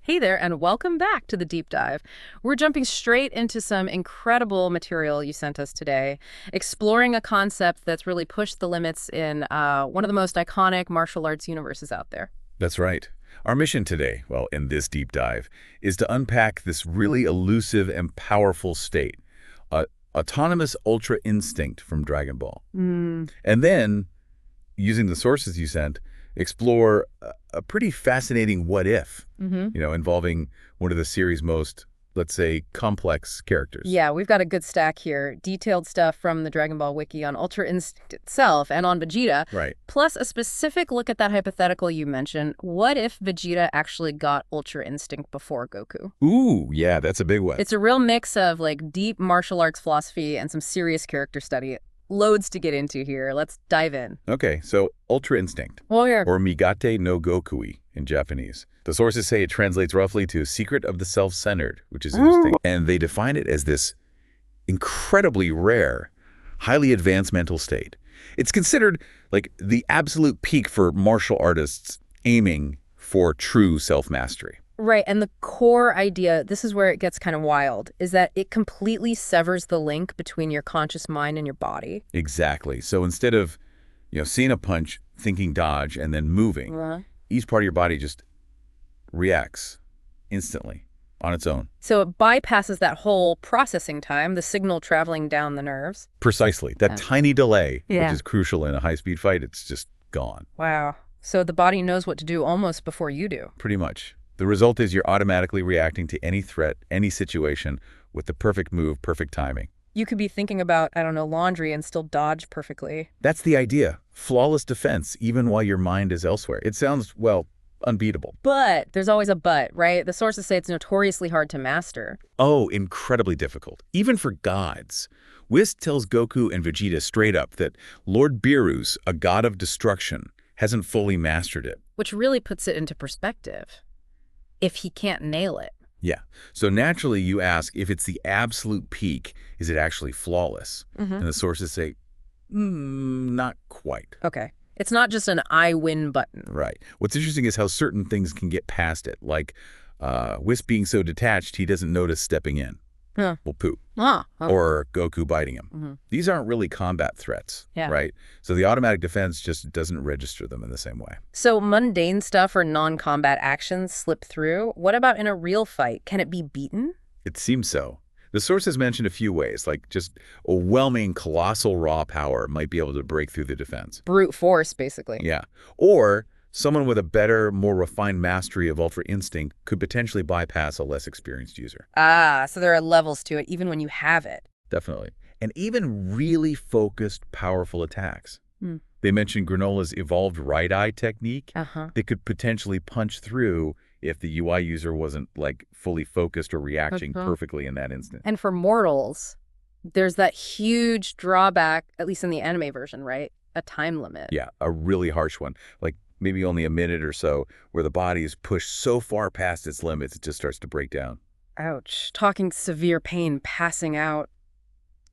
Hey there, and welcome back to the deep dive. We're jumping straight into some incredible material you sent us today, exploring a concept that's really pushed the limits in one of the most iconic martial arts universes out there. That's right. Our mission today, well, in this deep dive, is to unpack this really elusive and powerful state, autonomous Ultra Instinct from Dragon Ball. And then, using the sources you sent, explore a pretty fascinating what-if, involving one of the series' most, let's say, complex characters. Yeah, we've got a good stack here. Detailed stuff from the Dragon Ball wiki on Ultra Instinct itself and on Vegeta. Right. Plus a specific look at that hypothetical you mentioned. What if Vegeta actually got Ultra Instinct before Goku? Ooh, yeah, that's a big one. It's a real mix of like deep martial arts philosophy and some serious character study. Loads to get into here. Let's dive in. Okay, so Ultra Instinct, Oh, yeah. or Migate no Gokui in Japanese. The sources say it translates roughly to secret of the self-centered, which is interesting. And they define it as this incredibly rare, highly advanced mental state. It's considered like the absolute peak for martial artists aiming for true self-mastery. Right, and the core idea, this is where it gets kind of wild, is that it completely severs the link between your conscious mind and your body. Exactly. So instead of, seeing a punch, thinking dodge, and then moving, each part of your body just reacts instantly on its own. So it bypasses that whole processing time, the signal traveling down the nerves. Precisely. That tiny delay, Yeah. which is crucial in a high-speed fight, it's just gone. Wow. So the body knows what to do almost before you do. Pretty much. The result is you're automatically reacting to any threat, any situation, with the perfect move, perfect timing. You could be thinking about, I don't know, laundry and still dodge perfectly. That's the idea. Flawless defense, even while your mind is elsewhere. It sounds, well, unbeatable. But there's always a but, right? The sources say it's notoriously hard to master. Oh, incredibly difficult. Even for gods. Whis tells Goku and Vegeta straight up that Lord Beerus, a god of destruction, hasn't fully mastered it. Which really puts it into perspective. If he can't nail it. Yeah. So naturally you ask, if it's the absolute peak, is it actually flawless? And the sources say, not quite. Okay. It's not just an I win button. Right. What's interesting is how certain things can get past it, like Whis being so detached he doesn't notice stepping in. Huh. Well, poop. Okay. Or Goku biting him. These aren't really combat threats, right? So the automatic defense just doesn't register them in the same way. So mundane stuff or non-combat actions slip through. What about in a real fight? Can it be beaten? It seems so. The sources mentioned a few ways, like just overwhelming colossal raw power might be able to break through the defense. Brute force, basically. Yeah. Or someone with a better, more refined mastery of Ultra Instinct could potentially bypass a less experienced user. Ah, so there are levels to it, even when you have it. Definitely. And even really focused, powerful attacks. They mentioned Granola's evolved right eye technique that could potentially punch through if the UI user wasn't like fully focused or reacting perfectly in that instant. And for mortals, there's that huge drawback, at least in the anime version, right? A time limit. Yeah, a really harsh one. Like maybe only a minute or so, where the body is pushed so far past its limits, it just starts to break down. Ouch. Talking severe pain, passing out,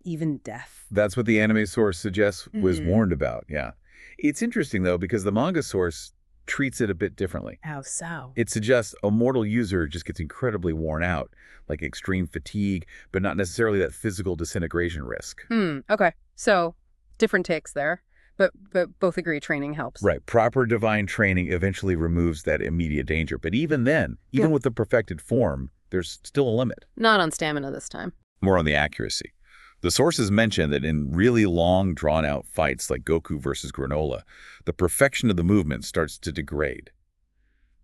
even death. That's what the anime source suggests was warned about, yeah. It's interesting, though, because the manga source treats it a bit differently. How so? It suggests a mortal user just gets incredibly worn out, like extreme fatigue, but not necessarily that physical disintegration risk. Okay. So, different takes there. But both agree training helps. Right. Proper divine training eventually removes that immediate danger. But even then, even with the perfected form, there's still a limit. Not on stamina this time. More on the accuracy. The sources mention that in really long, drawn-out fights like Goku versus Granola, the perfection of the movement starts to degrade.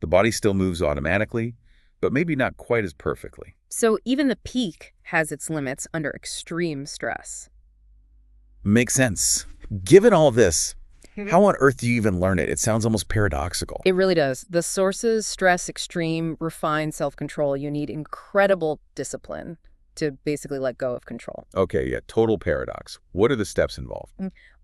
The body still moves automatically, but maybe not quite as perfectly. So even the peak has its limits under extreme stress. Makes sense. Given all this, how on earth do you even learn it? It sounds almost paradoxical. It really does. The sources stress extreme, refined self-control. You need incredible discipline to basically let go of control. Okay, yeah, total paradox. What are the steps involved?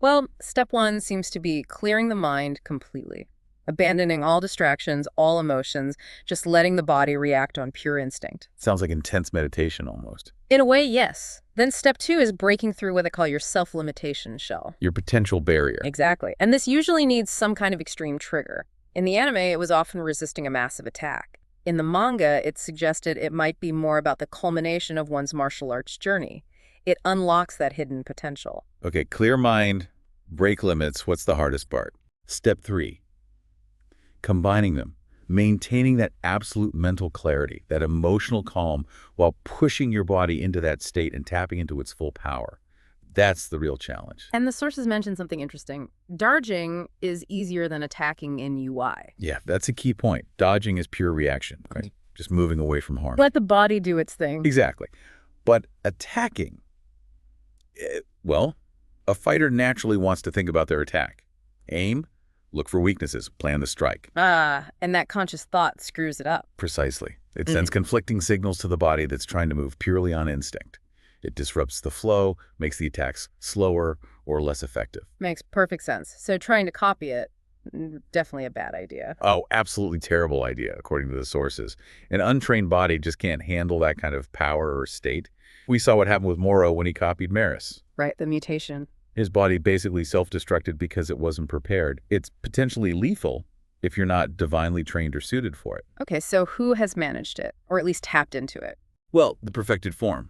Well, step one seems to be clearing the mind completely. Abandoning all distractions, all emotions, just letting the body react on pure instinct. Sounds like intense meditation almost. In a way, yes. Then step two is breaking through what they call your self-limitation shell. Your potential barrier. Exactly. And this usually needs some kind of extreme trigger. In the anime, it was often resisting a massive attack. In the manga, it suggested it might be more about the culmination of one's martial arts journey. It unlocks that hidden potential. Okay, clear mind, break limits. What's the hardest part? Step 3, combining them, maintaining that absolute mental clarity, that emotional calm, while pushing your body into that state and tapping into its full power. That's the real challenge. And the sources mention something interesting. Dodging is easier than attacking in UI. Yeah, that's a key point. Dodging is pure reaction, right? Just moving away from harm. Let the body do its thing. Exactly. But attacking, well, a fighter naturally wants to think about their attack. Aim, look for weaknesses, plan the strike. And that conscious thought screws it up. Precisely. It sends conflicting signals to the body that's trying to move purely on instinct. It disrupts the flow, makes the attacks slower or less effective. Makes perfect sense. So trying to copy it, definitely a bad idea. Oh, absolutely terrible idea, according to the sources. An untrained body just can't handle that kind of power or state. We saw what happened with Moro when he copied Maris. Right, the mutation. His body basically self-destructed because it wasn't prepared. It's potentially lethal if you're not divinely trained or suited for it. Okay, so who has managed it, or at least tapped into it? Well, the perfected form.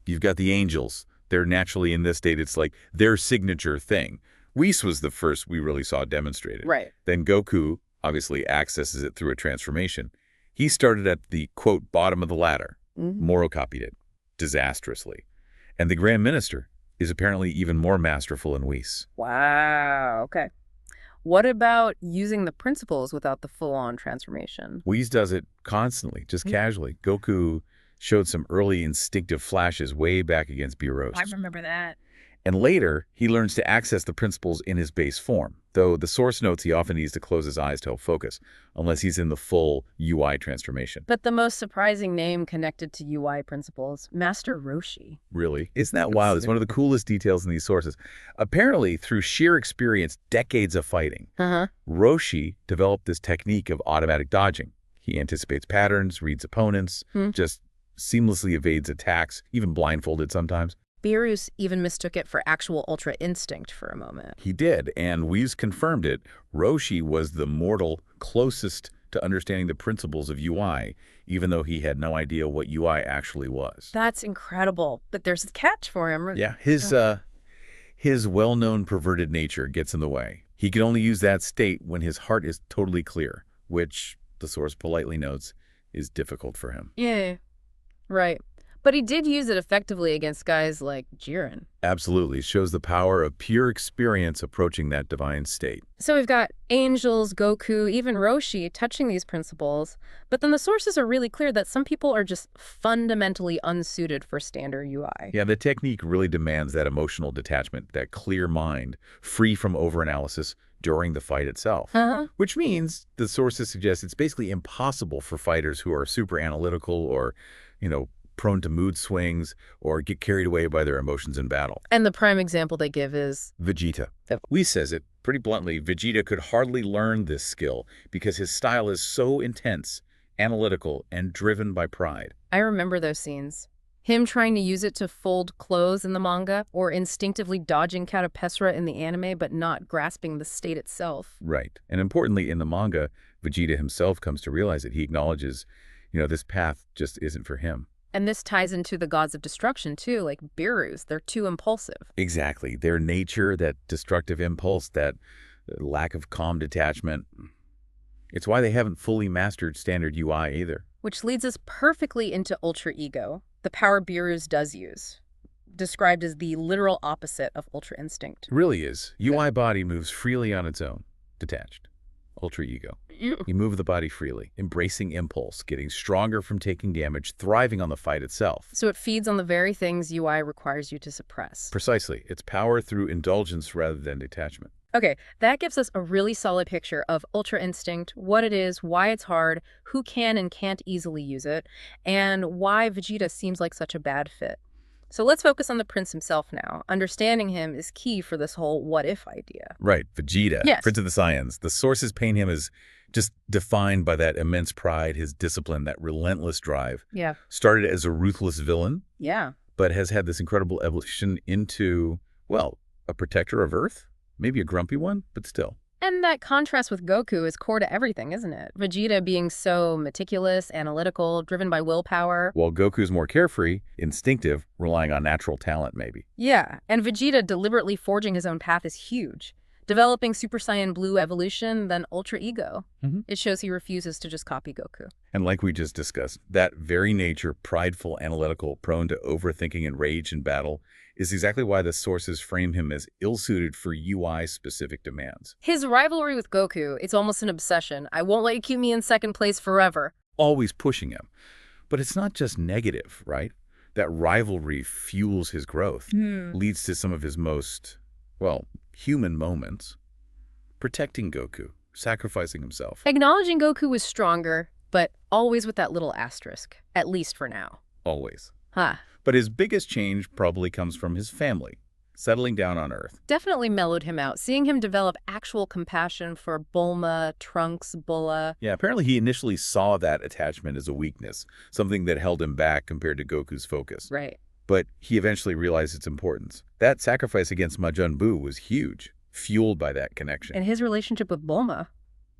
You've got the angels. They're naturally in this state. It's like their signature thing. Whis was the first we really saw demonstrated. Right. Then Goku obviously accesses it through a transformation. He started at the, quote, bottom of the ladder. Moro copied it disastrously. And the Grand Minister is apparently even more masterful in Whis. Wow, okay. What about using the principles without the full-on transformation? Whis does it constantly, just casually. Goku showed some early instinctive flashes way back against Beerus. I remember that. And later, he learns to access the principles in his base form, though the source notes he often needs to close his eyes to help focus, unless he's in the full UI transformation. But the most surprising name connected to UI principles, Master Roshi. Really? Isn't that wild? It's one of the coolest details in these sources. Apparently, through sheer experience, decades of fighting, Roshi developed this technique of automatic dodging. He anticipates patterns, reads opponents, just seamlessly evades attacks, even blindfolded sometimes. Beerus even mistook it for actual Ultra Instinct for a moment. He did, and Whis confirmed it. Roshi was the mortal closest to understanding the principles of UI, even though he had no idea what UI actually was. That's incredible, but there's a catch for him. Yeah, his well-known perverted nature gets in the way. He can only use that state when his heart is totally clear, which, the source politely notes, is difficult for him. Yeah, right. But he did use it effectively against guys like Jiren. Absolutely. Shows the power of pure experience approaching that divine state. So we've got angels, Goku, even Roshi touching these principles. But then the sources are really clear that some people are just fundamentally unsuited for standard UI. Yeah, the technique really demands that emotional detachment, that clear mind, free from overanalysis during the fight itself. Which means, the sources suggest, it's basically impossible for fighters who are super analytical or, prone to mood swings or get carried away by their emotions in battle. And the prime example they give is Vegeta. Whis says it pretty bluntly. Vegeta could hardly learn this skill because his style is so intense, analytical, and driven by pride. I remember those scenes. Him trying to use it to fold clothes in the manga, or instinctively dodging Catapesra in the anime but not grasping the state itself. Right. And importantly, in the manga, Vegeta himself comes to realize it. He acknowledges, this path just isn't for him. And this ties into the gods of destruction, too, like Beerus. They're too impulsive. Exactly. Their nature, that destructive impulse, that lack of calm detachment. It's why they haven't fully mastered standard UI either. Which leads us perfectly into Ultra Ego, the power Beerus does use, described as the literal opposite of Ultra Instinct. It really is. UI body moves freely on its own, detached. Ultra Ego. You move the body freely, embracing impulse, getting stronger from taking damage, thriving on the fight itself. So it feeds on the very things UI requires you to suppress. Precisely. It's power through indulgence rather than detachment. Okay, that gives us a really solid picture of Ultra Instinct, what it is, why it's hard, who can and can't easily use it, and why Vegeta seems like such a bad fit. So let's focus on the prince himself now. Understanding him is key for this whole what-if idea. Right, Vegeta, yes. Prince of the Saiyans. The sources paint him as just defined by that immense pride, his discipline, that relentless drive. Yeah. Started as a ruthless villain. Yeah. But has had this incredible evolution into, well, a protector of Earth. Maybe a grumpy one, but still. And that contrast with Goku is core to everything, isn't it? Vegeta being so meticulous, analytical, driven by willpower. While Goku's more carefree, instinctive, relying on natural talent maybe. Yeah, and Vegeta deliberately forging his own path is huge. Developing Super Saiyan Blue evolution, then Ultra Ego. It shows he refuses to just copy Goku. And like we just discussed, that very nature, prideful, analytical, prone to overthinking and rage in battle, is exactly why the sources frame him as ill-suited for UI-specific demands. His rivalry with Goku, it's almost an obsession. I won't let you keep me in second place forever. Always pushing him. But it's not just negative, right? That rivalry fuels his growth, leads to some of his most, well, human moments. Protecting Goku, sacrificing himself. Acknowledging Goku was stronger, but always with that little asterisk, at least for now. Always. Huh. But his biggest change probably comes from his family, settling down on Earth. Definitely mellowed him out, seeing him develop actual compassion for Bulma, Trunks, Bulla. Yeah, apparently he initially saw that attachment as a weakness, something that held him back compared to Goku's focus. Right. But he eventually realized its importance. That sacrifice against Majin Buu was huge, fueled by that connection. And his relationship with Bulma.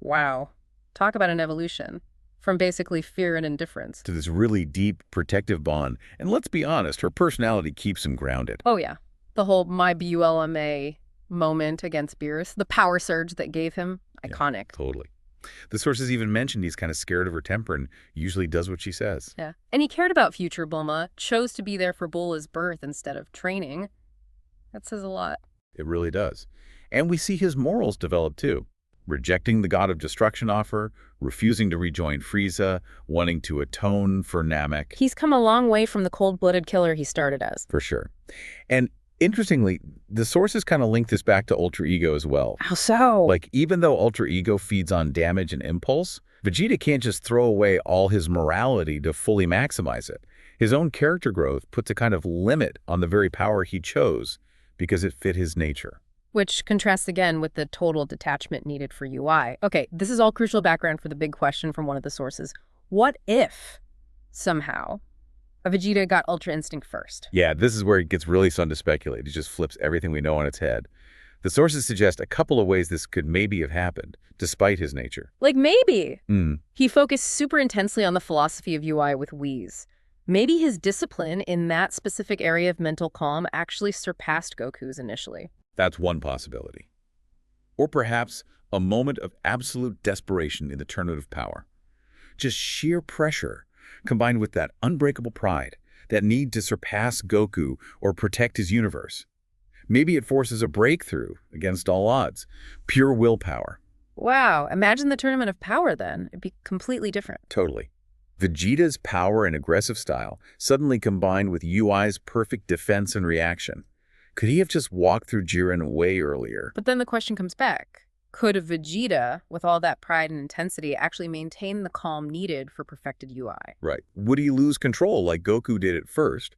Wow. Talk about an evolution. From basically fear and indifference. To this really deep, protective bond. And let's be honest, her personality keeps him grounded. Oh, yeah. The whole my BULMA moment against Beerus, the power surge that gave him, iconic. Yeah, totally. The sources even mentioned he's kind of scared of her temper and usually does what she says. Yeah. And he cared about future Bulma, chose to be there for Bulla's birth instead of training. That says a lot. It really does. And we see his morals develop too. Rejecting the God of Destruction offer, refusing to rejoin Frieza, wanting to atone for Namek. He's come a long way from the cold-blooded killer he started as. For sure. And interestingly, the sources kind of link this back to Ultra Ego as well. How so? Like, even though Ultra Ego feeds on damage and impulse, Vegeta can't just throw away all his morality to fully maximize it. His own character growth puts a kind of limit on the very power he chose because it fit his nature. Which contrasts again with the total detachment needed for UI. Okay, this is all crucial background for the big question from one of the sources. What if, somehow, a Vegeta got Ultra Instinct first? Yeah, this is where it gets really fun to speculate. It just flips everything we know on its head. The sources suggest a couple of ways this could maybe have happened, despite his nature. Like maybe. He focused super intensely on the philosophy of UI with Whis. Maybe his discipline in that specific area of mental calm actually surpassed Goku's initially. That's one possibility. Or perhaps a moment of absolute desperation in the tournament of power. Just sheer pressure, combined with that unbreakable pride, that need to surpass Goku or protect his universe. Maybe it forces a breakthrough against all odds. Pure willpower. Wow, imagine the tournament of power then. It'd be completely different. Totally. Vegeta's power and aggressive style suddenly combined with UI's perfect defense and reaction. Could he have just walked through Jiren way earlier? But then the question comes back. Could a Vegeta, with all that pride and intensity, actually maintain the calm needed for perfected UI? Right. Would he lose control like Goku did at first?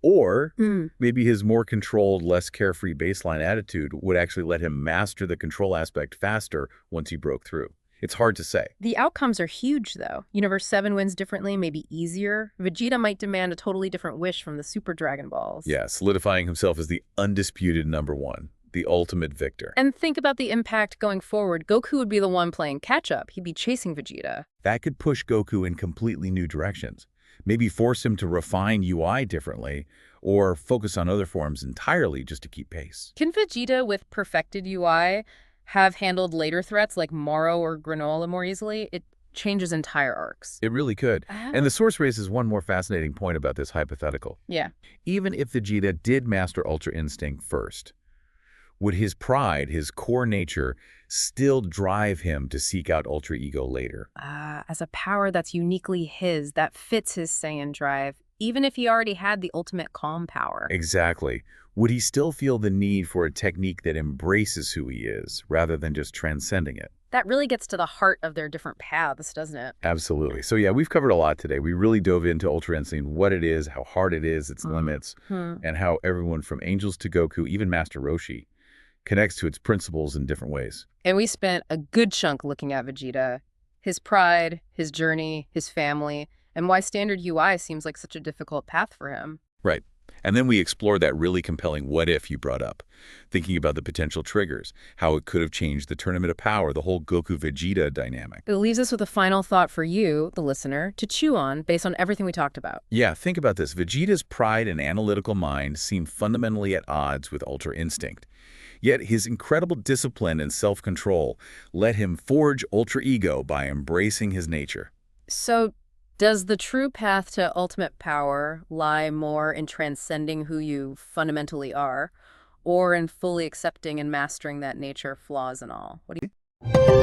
Or maybe his more controlled, less carefree baseline attitude would actually let him master the control aspect faster once he broke through. It's hard to say. The outcomes are huge, though. Universe 7 wins differently, maybe easier. Vegeta might demand a totally different wish from the Super Dragon Balls. Yeah, solidifying himself as the undisputed #1, the ultimate victor. And think about the impact going forward. Goku would be the one playing catch-up. He'd be chasing Vegeta. That could push Goku in completely new directions. Maybe force him to refine UI differently, or focus on other forms entirely just to keep pace. Can Vegeta, with perfected UI, have handled later threats like Moro or Granola more easily? It changes entire arcs. It really could. And the source raises one more fascinating point about this hypothetical. Yeah. Even if Vegeta did master Ultra Instinct first, would his pride, his core nature, still drive him to seek out Ultra Ego later? As a power that's uniquely his, that fits his Saiyan drive, even if he already had the ultimate calm power. Exactly. Would he still feel the need for a technique that embraces who he is, rather than just transcending it? That really gets to the heart of their different paths, doesn't it? Absolutely. So yeah, we've covered a lot today. We really dove into Ultra Instinct, what it is, how hard it is, its limits, and how everyone from Angels to Goku, even Master Roshi, connects to its principles in different ways. And we spent a good chunk looking at Vegeta, his pride, his journey, his family, and why standard UI seems like such a difficult path for him. Right. And then we explored that really compelling what-if you brought up, thinking about the potential triggers, how it could have changed the Tournament of Power, the whole Goku-Vegeta dynamic. It leaves us with a final thought for you, the listener, to chew on based on everything we talked about. Yeah, think about this. Vegeta's pride and analytical mind seem fundamentally at odds with Ultra Instinct. Yet his incredible discipline and self-control let him forge Ultra Ego by embracing his nature. So, does the true path to ultimate power lie more in transcending who you fundamentally are, or in fully accepting and mastering that nature, flaws and all? What do you